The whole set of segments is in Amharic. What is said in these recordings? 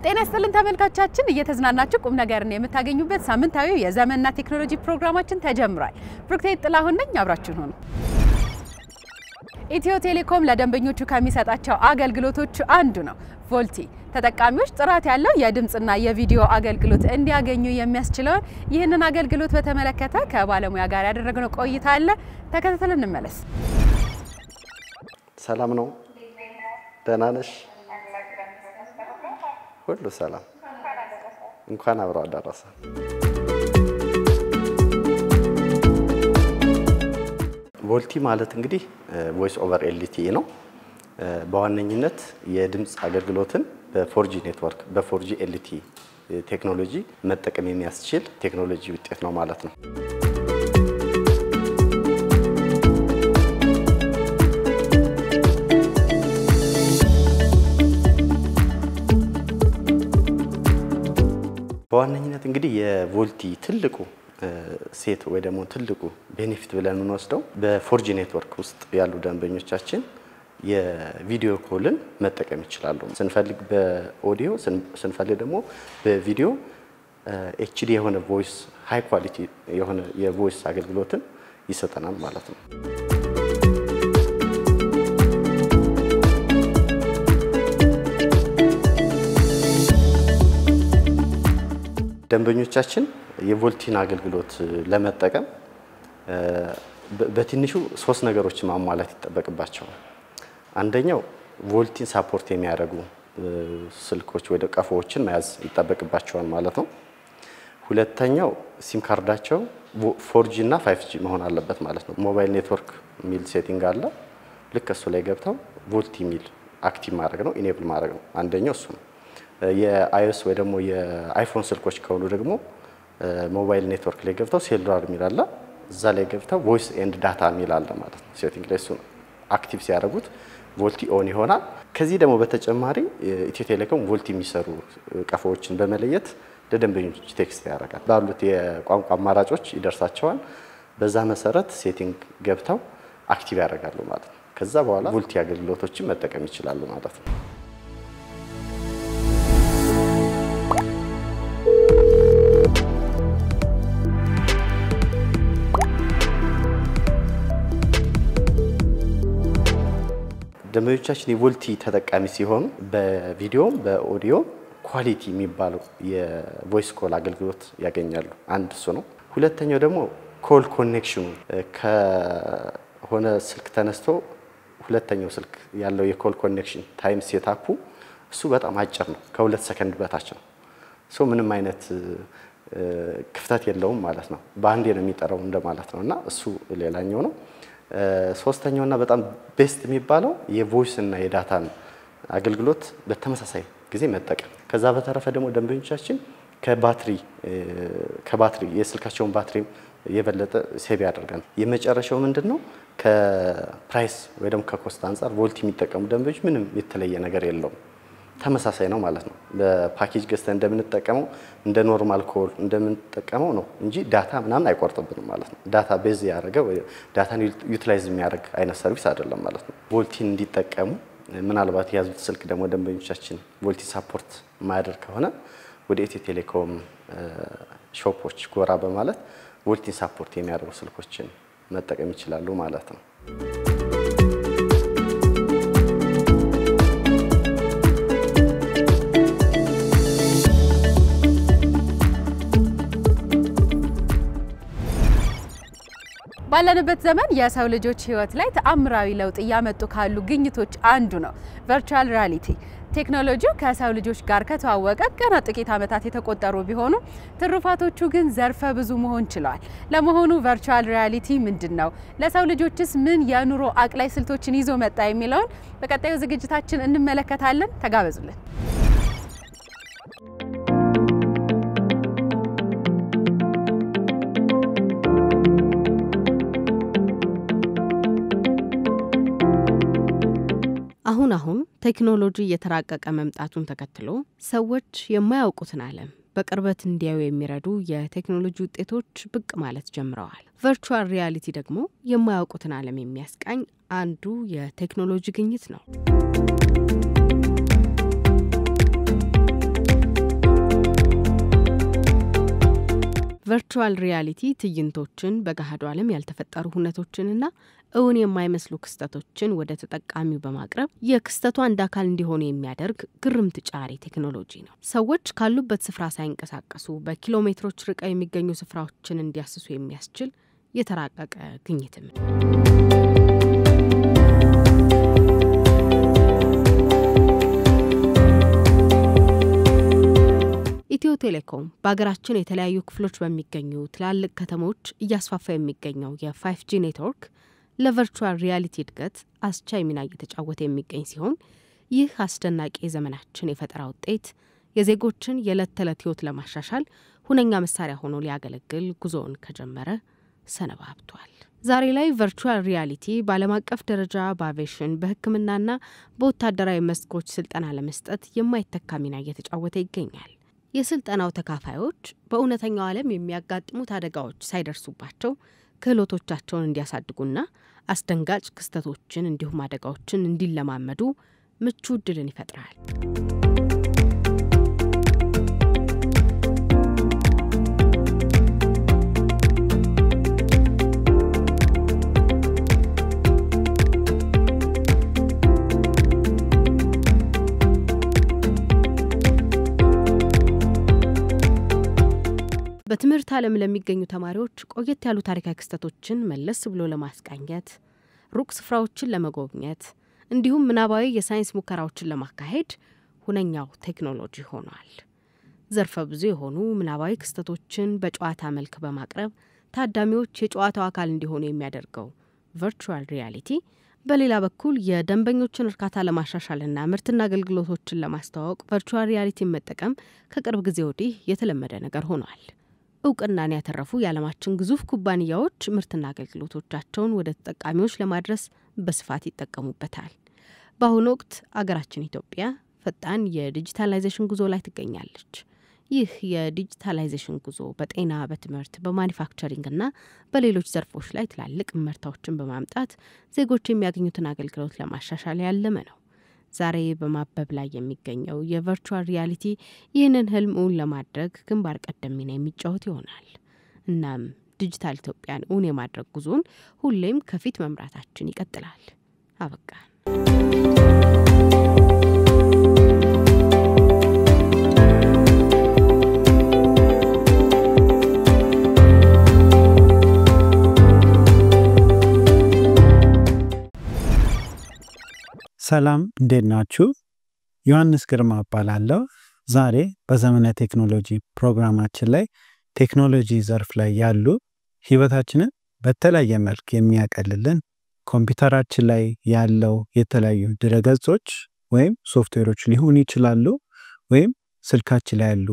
ጤና ይስጥልን ተመልካቾቻችን እየተዝናናችሁ ቁም ነገርን የምታገኙበት ሳምንታዊው የዘመንና ቴክኖሎጂ ፕሮግራማችን ተጀምሯል። ብሩክታይት ጥላሁን ነኝ አብራችሁን ሆኑ። ኢትዮ ቴሌኮም ለደንበኞቹ ከሚሰጣቸው አገልግሎቶች አንዱ ነው ቮልቲ። ተጠቃሚዎች ጥራት ያለው የድምጽና የቪዲዮ አገልግሎት እንዲያገኙ የሚያስችለው ይህንን አገልግሎት በተመለከተ ከባለሙያ ጋር ያደረግነው ቆይታ አለ። ተከታተለን እንመለስ። ሰላም ነው? ደህና ነሽ? ሁሉ ሰላም እንኳን አብሮ አደረሰ። ቮልቲ ማለት እንግዲህ ቮይስ ኦቨር ኤልቲኢ ነው። በዋነኝነት የድምጽ አገልግሎትን በ4G ኔትወርክ በ4G ኤልቲኢ ቴክኖሎጂ መጠቀም የሚያስችል ቴክኖሎጂ ውጤት ነው ማለት ነው። በዋነኝነት እንግዲህ የቮልቲ ትልቁ ሴት ወይ ደግሞ ትልቁ ቤኔፊት ብለን እንወስደው በ4G ኔትወርክ ውስጥ ያሉ ደንበኞቻችን የቪዲዮ ኮልን መጠቀም ይችላሉ። ስንፈልግ በኦዲዮ ስንፈልግ ደግሞ በቪዲዮ HD የሆነ ቮይስ ሃይ ኳሊቲ የሆነ የቮይስ አገልግሎትን ይሰጠናል ማለት ነው። ደንበኞቻችን የቮልቲን አገልግሎት ለመጠቀም በትንሹ 3 ነገሮችን ማሟላት ይጠበቅባቸዋል። አንደኛው ቮልቲን ሳፖርት የሚያደርጉ ስልኮች ወይ ቀፎዎችን መያዝ ይጠበቅባቸዋል ማለት ነው። ሁለተኛው ሲም ካርዳቸው 4G እና 5G መሆን አለበት ማለት ነው። ሞባይል ኔትወርክ ሚል ሴቲንግ አለ። ልክ እሱ ላይ ገብተው ቮልቲ ሚል አክቲቭ ማድረግ ነው፣ ኢኔብል ማድረግ ነው። አንደኛው እሱ ነው። የአይኦኤስ ወይ ደግሞ የአይፎን ስልኮች ከሆኑ ደግሞ ሞባይል ኔትወርክ ላይ ገብተው ሴሉላር ሚል አለ፣ እዛ ላይ ገብተው ቮይስ ኤንድ ዳታ ሚል አለ ማለት ነው። ሴቲንግ ላይ እሱ አክቲቭ ሲያደርጉት ቮልቲ ኦን ይሆናል። ከዚህ ደግሞ በተጨማሪ ኢትዮ ቴሌኮም ቮልቲ የሚሰሩ ቀፎዎችን በመለየት ለደንበኞች ቴክስት ያደርጋል። ባሉት የቋንቋ አማራጮች ይደርሳቸዋል። በዛ መሰረት ሴቲንግ ገብተው አክቲቭ ያደርጋሉ ማለት ነው። ከዛ በኋላ ቮልቲ አገልግሎቶችን መጠቀም ይችላሉ ማለት ነው። ደንበኞቻችን የቮልቲ ተጠቃሚ ሲሆኑ በቪዲዮ በኦዲዮ ኳሊቲ የሚባለው የቮይስ ኮል አገልግሎት ያገኛሉ። አንድ እሱ ነው። ሁለተኛው ደግሞ ኮል ኮኔክሽኑ ከሆነ ስልክ ተነስቶ ሁለተኛው ስልክ ያለው የኮል ኮኔክሽን ታይም ሴትአፑ እሱ በጣም አጭር ነው፣ ከ2 ሰከንድ በታች ነው። ምንም አይነት ክፍተት የለውም ማለት ነው። በአንዴ ነው የሚጠራው እንደማለት ነውና እሱ ሌላኛው ነው። ሶስተኛውና በጣም ቤስት የሚባለው የቮይስ እና የዳታን አገልግሎት በተመሳሳይ ጊዜ መጠቀም። ከዛ በተረፈ ደግሞ ደንበኞቻችን ከባትሪ የስልካቸውን ባትሪ የበለጠ ሴቭ ያደርጋል። የመጨረሻው ምንድነው? ከፕራይስ ወይ ደግሞ ከኮስት አንፃር ቮልቲ የሚጠቀሙ ደንበኞች ምንም የተለየ ነገር የለውም፣ ተመሳሳይ ነው ማለት ነው። በፓኬጅ ገዝተን እንደምንጠቀመው እንደ ኖርማል ኮል እንደምንጠቀመው ነው እንጂ ዳታ ምናምን አይቆርጥብንም ማለት ነው። ዳታ ቤዝ ያደረገ ወይ ዳታን ዩቲላይዝ የሚያደርግ አይነት ሰርቪስ አይደለም ማለት ነው። ቮልቲን እንዲጠቀሙ ምናልባት የያዙት ስልክ ደግሞ ደንበኞቻችን ቮልቲ ሳፖርት ማያደርግ ከሆነ ወደ ኢትዮ ቴሌኮም ሾፖች ጎራ በማለት ቮልቲን ሳፖርት የሚያደርጉ ስልኮችን መጠቀም ይችላሉ ማለት ነው። ባለንበት ዘመን የሰው ልጆች ህይወት ላይ ተአምራዊ ለውጥ ያመጡ ካሉ ግኝቶች አንዱ ነው ቨርቹዋል ሪያሊቲ። ቴክኖሎጂው ከሰው ልጆች ጋር ከተዋወቀ ገና ጥቂት ዓመታት የተቆጠሩ ቢሆኑ ትሩፋቶቹ ግን ዘርፈ ብዙ መሆን ችለዋል። ለመሆኑ ቨርቹዋል ሪያሊቲ ምንድነው? ለሰው ልጆችስ ምን የኑሮ አቅላይ ስልቶችን ይዞ መጣ የሚለውን በቀጣዩ ዝግጅታችን እንመለከታለን። ተጋበዙልን። አሁን አሁን ቴክኖሎጂ እየተራቀቀ መምጣቱን ተከትሎ ሰዎች የማያውቁትን ዓለም በቅርበት እንዲያዩ የሚረዱ የቴክኖሎጂ ውጤቶች ብቅ ማለት ጀምረዋል። ቨርቹዋል ሪያሊቲ ደግሞ የማያውቁትን ዓለም የሚያስቃኝ አንዱ የቴክኖሎጂ ግኝት ነው። ቨርቹዋል ሪያሊቲ ትዕይንቶችን በገሃዱ ዓለም ያልተፈጠሩ ሁነቶችንና እውን የማይመስሉ ክስተቶችን ወደ ተጠቃሚው በማቅረብ የክስተቱ አንድ አካል እንዲሆኑ የሚያደርግ ግርምት ጫሪ ቴክኖሎጂ ነው። ሰዎች ካሉበት ስፍራ ሳይንቀሳቀሱ በኪሎሜትሮች ርቀው የሚገኙ ስፍራዎችን እንዲያስሱ የሚያስችል የተራቀቀ ግኝትም ነው። ኢትዮ ቴሌኮም በአገራችን የተለያዩ ክፍሎች በሚገኙ ትላልቅ ከተሞች እያስፋፋ የሚገኘው የ5G ኔትወርክ ለቨርቹዋል ሪያሊቲ እድገት አስቻይ ሚና እየተጫወተ የሚገኝ ሲሆን ይህ አስደናቂ የዘመናችን የፈጠራ ውጤት የዜጎችን የዕለት ተዕለት ህይወት ለማሻሻል ሁነኛ መሳሪያ ሆኖ ሊያገለግል ጉዞውን ከጀመረ ሰነባብቷል። ዛሬ ላይ ቨርቹዋል ሪያሊቲ በዓለም አቀፍ ደረጃ በአቪዬሽን በሕክምናና በወታደራዊ መስኮች ስልጠና ለመስጠት የማይተካ ሚና እየተጫወተ ይገኛል። የስልጠናው ተካፋዮች በእውነተኛው ዓለም የሚያጋጥሙት አደጋዎች ሳይደርሱባቸው ክህሎቶቻቸውን እንዲያሳድጉና አስደንጋጭ ክስተቶችን እንዲሁም አደጋዎችን እንዲለማመዱ ምቹ ዕድልን ይፈጥራል። በትምህርት ዓለም ለሚገኙ ተማሪዎች ቆየት ያሉ ታሪካዊ ክስተቶችን መለስ ብሎ ለማስቃኘት፣ ሩቅ ስፍራዎችን ለመጎብኘት እንዲሁም ምናባዊ የሳይንስ ሙከራዎችን ለማካሄድ ሁነኛው ቴክኖሎጂ ሆኗል። ዘርፈ ብዙ የሆኑ ምናባዊ ክስተቶችን በጨዋታ መልክ በማቅረብ ታዳሚዎች የጨዋታው አካል እንዲሆኑ የሚያደርገው ቨርቹዋል ሪያሊቲ በሌላ በኩል የደንበኞችን እርካታ ለማሻሻልና ምርትና አገልግሎቶችን ለማስተዋወቅ ቨርቹዋል ሪያሊቲን መጠቀም ከቅርብ ጊዜ ወዲህ የተለመደ ነገር ሆኗል። እውቅናን ያተረፉ የዓለማችን ግዙፍ ኩባንያዎች ምርትና አገልግሎቶቻቸውን ወደ ተጠቃሚዎች ለማድረስ በስፋት ይጠቀሙበታል። በአሁኑ ወቅት አገራችን ኢትዮጵያ ፈጣን የዲጂታላይዜሽን ጉዞ ላይ ትገኛለች። ይህ የዲጂታላይዜሽን ጉዞ በጤና፣ በትምህርት፣ በማኒፋክቸሪንግና በሌሎች ዘርፎች ላይ ትላልቅ ምርታዎችን በማምጣት ዜጎች የሚያገኙትን አገልግሎት ለማሻሻል ያለመ ነው። ዛሬ በማበብ ላይ የሚገኘው የቨርቹዋል ሪያሊቲ ይህንን ህልሙን ለማድረግ ግንባር ቀደም ሚና የሚጫወት ይሆናል። እናም ዲጂታል ኢትዮጵያን እውን የማድረግ ጉዞን ሁሌም ከፊት መምራታችን ይቀጥላል። አበቃ። ሰላም እንዴት ናችሁ? ዮሐንስ ግርማ እባላለሁ። ዛሬ በዘመነ ቴክኖሎጂ ፕሮግራማችን ላይ ቴክኖሎጂ ዘርፍ ላይ ያሉ ህይወታችንን በተለያየ መልክ የሚያቀልልን ኮምፒውተራችን ላይ ያለው የተለያዩ ድረገጾች ወይም ሶፍትዌሮች ሊሆኑ ይችላሉ፣ ወይም ስልካችን ላይ ያሉ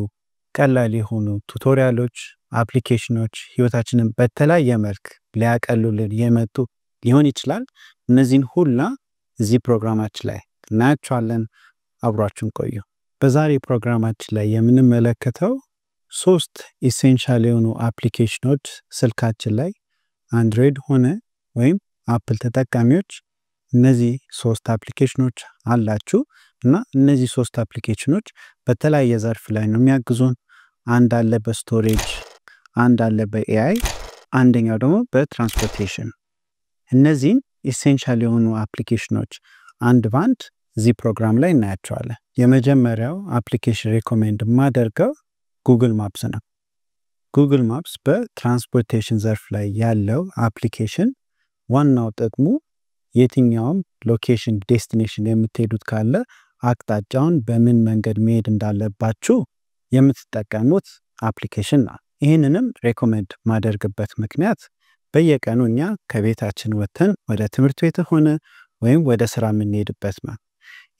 ቀላል የሆኑ ቱቶሪያሎች፣ አፕሊኬሽኖች ህይወታችንን በተለያየ መልክ ሊያቀሉልን የመጡ ሊሆን ይችላል። እነዚህን ሁላ እዚህ ፕሮግራማችን ላይ እናያቸዋለን። አብራችሁን ቆዩ። በዛሬ ፕሮግራማችን ላይ የምንመለከተው 3 ኢሴንሻል የሆኑ አፕሊኬሽኖች ስልካችን ላይ አንድሮይድ ሆነ ወይም አፕል ተጠቃሚዎች እነዚህ 3 አፕሊኬሽኖች አላችሁ እና እነዚህ 3 አፕሊኬሽኖች በተለያየ ዘርፍ ላይ ነው የሚያግዙን። አንድ አለ በስቶሬጅ፣ አንድ አለ በኤአይ፣ አንደኛው ደግሞ በትራንስፖርቴሽን። እነዚህን ኢሴንሻል የሆኑ አፕሊኬሽኖች አንድ ባንድ እዚህ ፕሮግራም ላይ እናያቸዋለን። የመጀመሪያው አፕሊኬሽን ሪኮሜንድ ማደርገው ጉግል ማፕስ ነው። ጉግል ማፕስ በትራንስፖርቴሽን ዘርፍ ላይ ያለው አፕሊኬሽን ዋናው ጥቅሙ የትኛውም ሎኬሽን ዴስቲኔሽን የምትሄዱት ካለ አቅጣጫውን በምን መንገድ መሄድ እንዳለባችሁ የምትጠቀሙት አፕሊኬሽን ነው። ይህንንም ሪኮሜንድ ማደርግበት ምክንያት በየቀኑ እኛ ከቤታችን ወጥተን ወደ ትምህርት ቤት ሆነ ወይም ወደ ስራ የምንሄድበት ነው።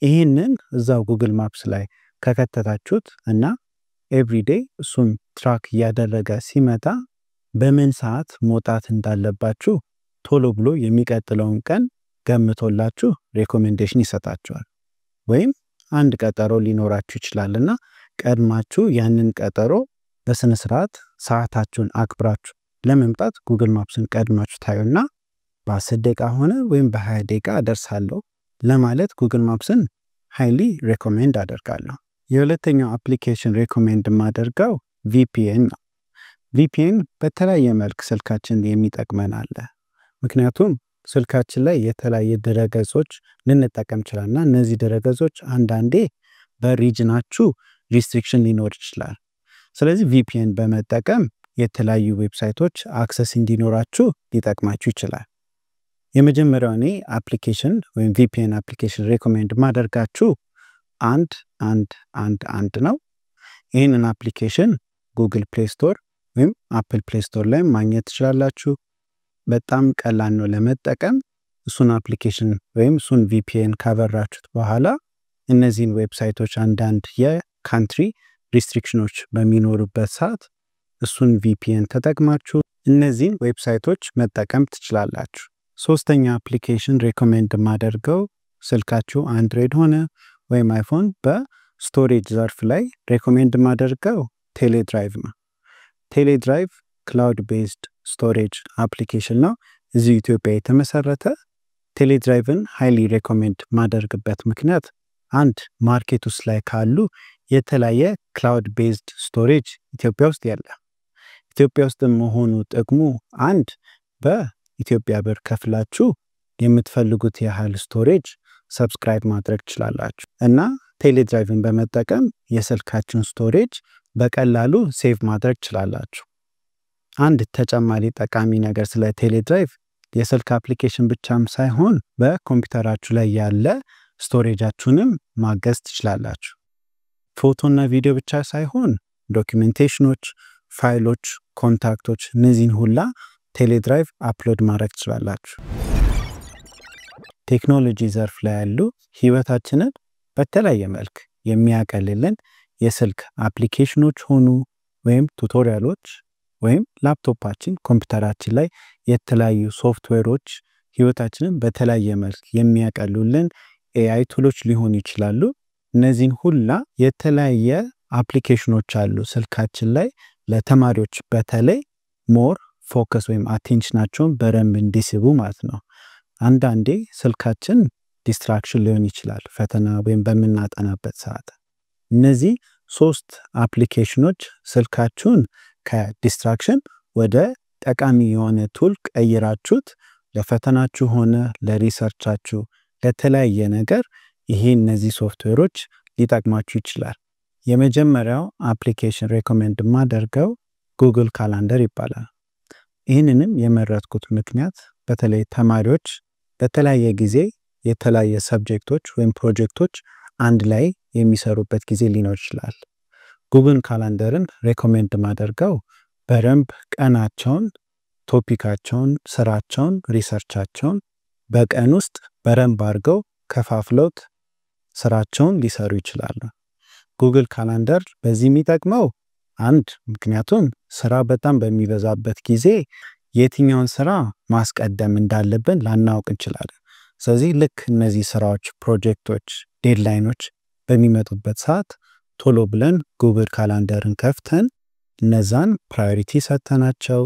ይህንን እዛው ጉግል ማፕስ ላይ ከከተታችሁት እና ኤቭሪዴይ እሱን ትራክ እያደረገ ሲመጣ በምን ሰዓት መውጣት እንዳለባችሁ ቶሎ ብሎ የሚቀጥለውን ቀን ገምቶላችሁ ሬኮሜንዴሽን ይሰጣችኋል። ወይም አንድ ቀጠሮ ሊኖራችሁ ይችላልና ቀድማችሁ ያንን ቀጠሮ በስነ ስርዓት ሰዓታችሁን አክብራችሁ ለመምጣት ጉግል ማፕስን ቀድማችሁ ታዩና በ10 ደቂቃ ሆነ ወይም በ20 ደቂቃ አደርሳለሁ ለማለት ጉግል ማፕስን ሃይሊ ሬኮሜንድ አደርጋለሁ። የሁለተኛው አፕሊኬሽን ሬኮሜንድ ማደርገው VPN ነው። VPN በተለያየ መልክ ስልካችን የሚጠቅመን አለ። ምክንያቱም ስልካችን ላይ የተለያየ ድረገጾች ልንጠቀም ይችላልና እነዚህ ድረገጾች አንዳንዴ በሪጅናችሁ ሪስትሪክሽን ሊኖር ይችላል። ስለዚህ VPN በመጠቀም የተለያዩ ዌብሳይቶች አክሰስ እንዲኖራችሁ ሊጠቅማችሁ ይችላል። የመጀመሪያው እኔ አፕሊኬሽን ወይም VPN አፕሊኬሽን ሬኮሜንድ ማደርጋችሁ 111 ነው። ይህንን አፕሊኬሽን ጉግል ፕሌይ ስቶር ወይም አፕል ፕሌይ ስቶር ላይ ማግኘት ትችላላችሁ። በጣም ቀላል ነው ለመጠቀም። እሱን አፕሊኬሽን ወይም እሱን VPN ካበራችሁት በኋላ እነዚህን ዌብሳይቶች አንዳንድ የካንትሪ ሪስትሪክሽኖች በሚኖሩበት ሰዓት እሱን VPN ተጠቅማችሁ እነዚህን ዌብሳይቶች መጠቀም ትችላላችሁ። ሶስተኛ አፕሊኬሽን ሬኮሜንድ ማደርገው ስልካችሁ አንድሮይድ ሆነ ወይም አይፎን በስቶሬጅ ዘርፍ ላይ ሬኮሜንድ ማደርገው ቴሌድራይቭ ነው። ቴሌድራይቭ ክላውድ ቤዝድ ስቶሬጅ አፕሊኬሽን ነው። እዚህ ኢትዮጵያ የተመሰረተ። ቴሌድራይቭን ሃይሊ ሬኮሜንድ ማደርግበት ምክንያት አንድ ማርኬት ውስጥ ላይ ካሉ የተለያየ ክላውድ ቤዝድ ስቶሬጅ ኢትዮጵያ ውስጥ ያለ። ኢትዮጵያ ውስጥ መሆኑ ጥቅሙ አንድ በኢትዮጵያ ብር ከፍላችሁ የምትፈልጉት ያህል ስቶሬጅ ሰብስክራይብ ማድረግ ትችላላችሁ እና ቴሌድራይቭን በመጠቀም የስልካችሁን ስቶሬጅ በቀላሉ ሴቭ ማድረግ ትችላላችሁ። አንድ ተጨማሪ ጠቃሚ ነገር ስለ ቴሌድራይቭ የስልክ አፕሊኬሽን ብቻም ሳይሆን በኮምፒውተራችሁ ላይ ያለ ስቶሬጃችሁንም ማገዝ ትችላላችሁ። ፎቶና ቪዲዮ ብቻ ሳይሆን ዶክመንቴሽኖች፣ ፋይሎች፣ ኮንታክቶች እነዚህን ሁላ ቴሌድራይቭ አፕሎድ ማድረግ ትችላላችሁ። ቴክኖሎጂ ዘርፍ ላይ ያሉ ህይወታችንን በተለያየ መልክ የሚያቀልልን የስልክ አፕሊኬሽኖች ሆኑ ወይም ቱቶሪያሎች ወይም ላፕቶፓችን ኮምፒውተራችን ላይ የተለያዩ ሶፍትዌሮች ህይወታችንን በተለያየ መልክ የሚያቀሉልን AI ቱሎች ሊሆኑ ይችላሉ። እነዚህን ሁላ የተለያየ አፕሊኬሽኖች አሉ ስልካችን ላይ ለተማሪዎች በተለይ ሞር ፎከስ ወይም አቴንሽናቸውን በደንብ እንዲስቡ ማለት ነው። አንዳንዴ ስልካችን ዲስትራክሽን ሊሆን ይችላል ፈተና ወይም በምናጠናበት ሰዓት። እነዚህ 3 አፕሊኬሽኖች ስልካችሁን ከዲስትራክሽን ወደ ጠቃሚ የሆነ ቱል ቀይራችሁት ለፈተናችሁ ሆነ ለሪሰርቻችሁ ለተለያየ ነገር ይሄ እነዚህ ሶፍትዌሮች ሊጠቅማችሁ ይችላል። የመጀመሪያው አፕሊኬሽን ሬኮሜንድ ማደርገው ጉግል ካላንደር ይባላል። ይህንንም የመረጥኩት ምክንያት በተለይ ተማሪዎች በተለያየ ጊዜ የተለያየ ሰብጀክቶች ወይም ፕሮጀክቶች አንድ ላይ የሚሰሩበት ጊዜ ሊኖር ይችላል። ጉግል ካላንደርን ሬኮሜንድ ማደርገው በደንብ ቀናቸውን፣ ቶፒካቸውን፣ ስራቸውን፣ ሪሰርቻቸውን በቀን ውስጥ በደንብ አድርገው ከፋፍለውት ስራቸውን ሊሰሩ ይችላሉ። ጉግል ካላንደር በዚህ የሚጠቅመው አንድ ምክንያቱም ስራ በጣም በሚበዛበት ጊዜ የትኛውን ስራ ማስቀደም እንዳለብን ላናውቅ እንችላለን። ስለዚህ ልክ እነዚህ ስራዎች፣ ፕሮጀክቶች፣ ዴድላይኖች በሚመጡበት ሰዓት ቶሎ ብለን ጉግል ካላንደርን ከፍተን እነዛን ፕራዮሪቲ ሰጥተናቸው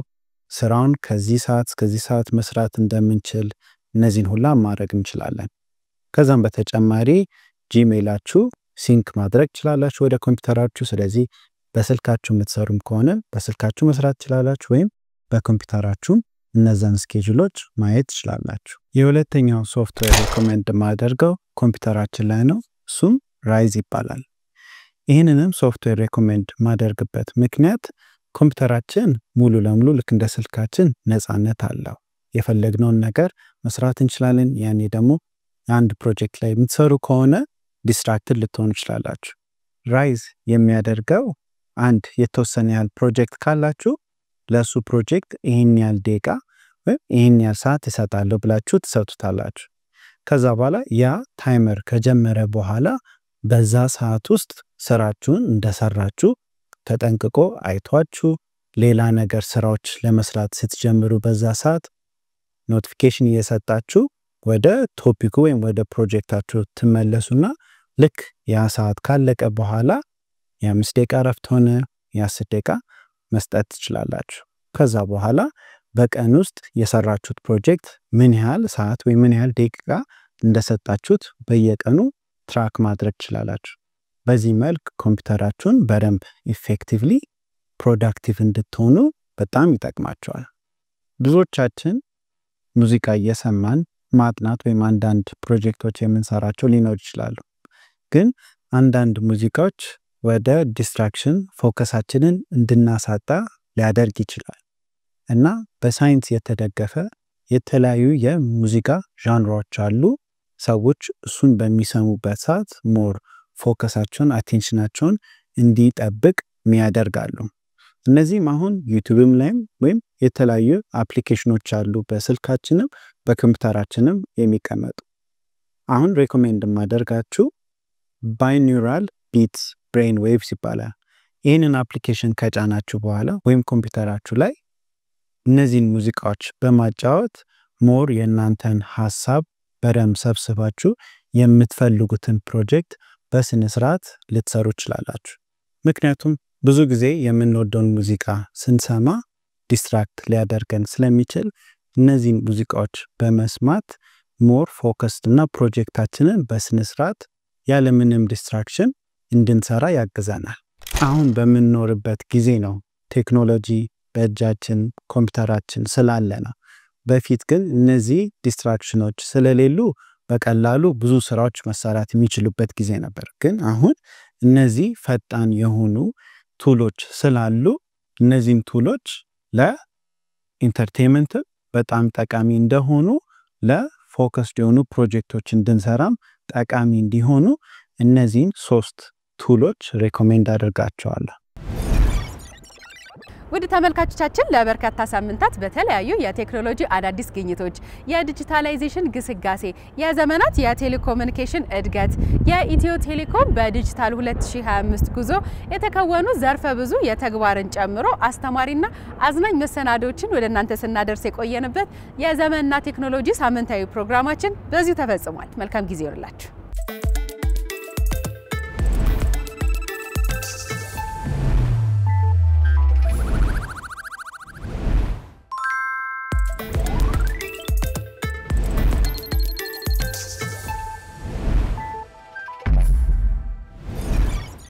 ስራውን ከዚህ ሰዓት እስከዚህ ሰዓት መስራት እንደምንችል እነዚህን ሁላ ማድረግ እንችላለን። ከዛም በተጨማሪ ጂሜይላችሁ ሲንክ ማድረግ ትችላላችሁ ወደ ኮምፒውተራችሁ። ስለዚህ በስልካችሁ የምትሰሩም ከሆነ በስልካችሁ መስራት ትችላላችሁ ወይም በኮምፒውተራችሁ እነዛን ስኬጁሎች ማየት ትችላላችሁ። የሁለተኛው ሶፍትዌር ሪኮሜንድ ማደርገው ኮምፒውተራችን ላይ ነው። እሱም ራይዝ ይባላል። ይህንንም ሶፍትዌር ሬኮሜንድ ማደርግበት ምክንያት ኮምፒውተራችን ሙሉ ለሙሉ ልክ እንደ ስልካችን ነፃነት አለው። የፈለግነውን ነገር መስራት እንችላለን። ያኔ ደግሞ አንድ ፕሮጀክት ላይ የምትሰሩ ከሆነ ዲስትራክትድ ልትሆኑ ይችላላችሁ። ራይዝ የሚያደርገው አንድ የተወሰነ ያህል ፕሮጀክት ካላችሁ ለሱ ፕሮጀክት ይሄን ያህል ደቂቃ ወይም ይሄን ያህል ሰዓት እሰጣለሁ ብላችሁ ትሰጡታላችሁ። ከዛ በኋላ ያ ታይመር ከጀመረ በኋላ በዛ ሰዓት ውስጥ ስራችሁን እንደሰራችሁ ተጠንቅቆ አይቷችሁ ሌላ ነገር ስራዎች ለመስራት ስትጀምሩ በዛ ሰዓት ኖቲፊኬሽን እየሰጣችሁ ወደ ቶፒኩ ወይም ወደ ፕሮጀክታችሁ ትመለሱና ልክ ያ ሰዓት ካለቀ በኋላ የ5 ደቂቃ ረፍት ሆነ የ10 ደቂቃ መስጠት ትችላላችሁ። ከዛ በኋላ በቀን ውስጥ የሰራችሁት ፕሮጀክት ምን ያህል ሰዓት ወይ ምን ያህል ደቂቃ እንደሰጣችሁት በየቀኑ ትራክ ማድረግ ትችላላችሁ። በዚህ መልክ ኮምፒውተራችሁን በደንብ ኢፌክቲቭሊ ፕሮዳክቲቭ እንድትሆኑ በጣም ይጠቅማቸዋል። ብዙዎቻችን ሙዚቃ እየሰማን ማጥናት ወይም አንዳንድ ፕሮጀክቶች የምንሰራቸው ሊኖር ይችላሉ። ግን አንዳንድ ሙዚቃዎች ወደ ዲስትራክሽን ፎከሳችንን እንድናሳጣ ሊያደርግ ይችላል እና በሳይንስ የተደገፈ የተለያዩ የሙዚቃ ዣንራዎች አሉ። ሰዎች እሱን በሚሰሙበት ሰዓት ሞር ፎከሳቸውን አቴንሽናቸውን እንዲጠብቅ የሚያደርጋሉ። እነዚህም አሁን ዩቲዩብም ላይም ወይም የተለያዩ አፕሊኬሽኖች አሉ በስልካችንም በኮምፒውተራችንም የሚቀመጡ። አሁን ሬኮሜንድ ማደርጋችሁ ባይኒውራል ቢትስ ብሬን ዌቭስ ይባላል። ይህንን አፕሊኬሽን ከጫናችሁ በኋላ ወይም ኮምፒውተራችሁ ላይ እነዚህን ሙዚቃዎች በማጫወት ሞር የእናንተን ሐሳብ በደንብ ሰብስባችሁ የምትፈልጉትን ፕሮጀክት በስነ ስርዓት ልትሰሩ ትችላላችሁ። ምክንያቱም ብዙ ጊዜ የምንወደውን ሙዚቃ ስንሰማ ዲስትራክት ሊያደርገን ስለሚችል እነዚህን ሙዚቃዎች በመስማት ሞር ፎከስድ እና ፕሮጀክታችንን በስነ ስርዓት ያለምንም ዲስትራክሽን እንድንሰራ ያግዘናል። አሁን በምንኖርበት ጊዜ ነው ቴክኖሎጂ በእጃችን ኮምፒውተራችን ስላለ ነው። በፊት ግን እነዚህ ዲስትራክሽኖች ስለሌሉ በቀላሉ ብዙ ስራዎች መሰራት የሚችሉበት ጊዜ ነበር። ግን አሁን እነዚህ ፈጣን የሆኑ ቱሎች ስላሉ እነዚህን ቱሎች ለኢንተርቴይንመንት በጣም ጠቃሚ እንደሆኑ ለፎከስድ የሆኑ ፕሮጀክቶች እንድንሰራም ጠቃሚ እንዲሆኑ እነዚህን 3 ቱሎች ሬኮሜንድ አደርጋቸዋለሁ። ውድ ተመልካቾቻችን ለበርካታ ሳምንታት በተለያዩ የቴክኖሎጂ አዳዲስ ግኝቶች፣ የዲጂታላይዜሽን ግስጋሴ፣ የዘመናት የቴሌኮሙኒኬሽን እድገት፣ የኢትዮ ቴሌኮም በዲጂታል 2025 ጉዞ የተከወኑ ዘርፈ ብዙ የተግባርን ጨምሮ አስተማሪና አዝናኝ መሰናዶችን ወደ እናንተ ስናደርስ የቆየንበት የዘመንና ቴክኖሎጂ ሳምንታዊ ፕሮግራማችን በዚሁ ተፈጽሟል። መልካም ጊዜ ይሁንላችሁ።